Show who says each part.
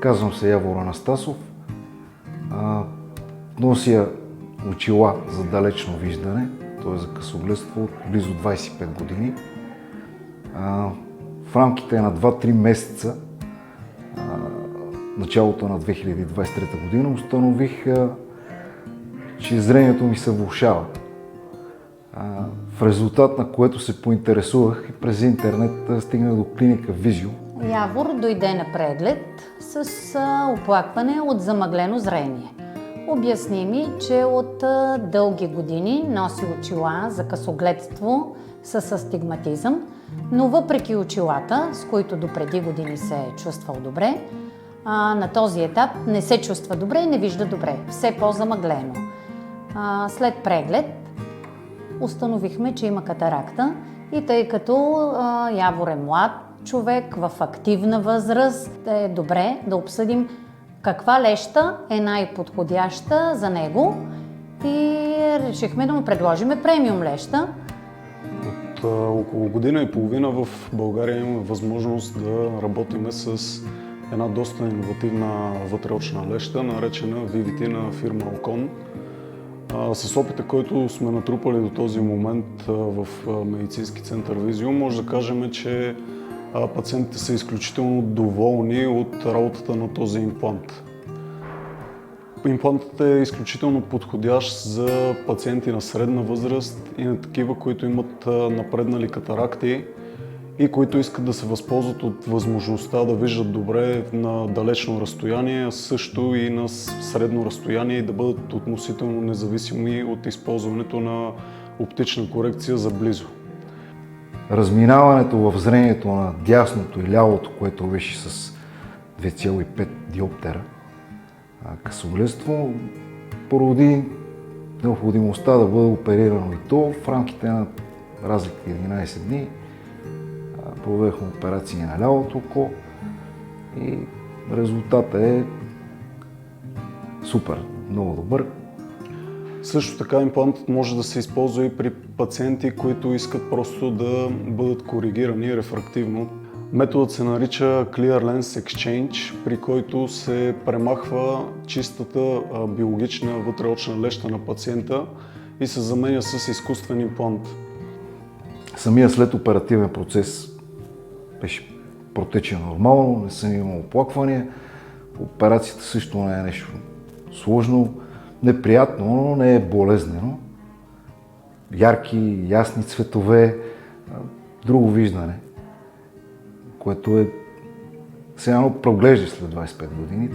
Speaker 1: Казвам се Явор Анастасов. Нося очила за далечно виждане, т.е. за късогледство от близо 25 години. В рамките на 2-3 месеца, началото на 2023 година, установих, че зрението ми се влошава. В резултат на което се поинтересувах и през интернет стигнах до клиника Визио.
Speaker 2: Явор дойде на преглед с оплакване от замъглено зрение. Обясни ми, че от дълги години носи очила за късогледство с астигматизъм, но въпреки очилата, с които допреди години се е чувствал добре, на този етап не се чувства добре и не вижда добре, все по-замъглено. След преглед установихме, че има катаракта и тъй като Явор е млад човек в активна възраст, е добре да обсъдим каква леща е най-подходяща за него и решихме да му предложим премиум леща.
Speaker 3: От около година и половина в България имаме възможност да работим с една доста иновативна вътреочна леща, наречена VVT на фирма Ocon. С опита, който сме натрупали до този момент в медицински център Визио, може да кажем, че пациентите са изключително доволни от работата на този имплант. Имплантът е изключително подходящ за пациенти на средна възраст и на такива, които имат напреднали катаракти и които искат да се възползват от възможността да виждат добре на далечно разстояние, а също и на средно разстояние и да бъдат относително независими от използването на оптична корекция за близо.
Speaker 1: Разминаването в зрението на дясното и лявото, което беше с 2,5 диоптера късогледство, породи необходимостта да бъде оперирано и то в рамките на разлика 11 дни. Проведохме операции на лявото око и резултатът е супер, много добър.
Speaker 3: Също така имплантът може да се използва и при пациенти, които искат просто да бъдат коригирани рефрактивно. Методът се нарича Clear Lens Exchange, при който се премахва чистата биологична вътреочна леща на пациента и се заменя с изкуствен имплант.
Speaker 1: Самия следоперативен процес беше протечен нормално, не съм имал оплаквания. Операцията също не е нещо сложно, неприятно, но не е болезнено. Ярки, ясни цветове, друго виждане, което е все едно проглежда след 25 години.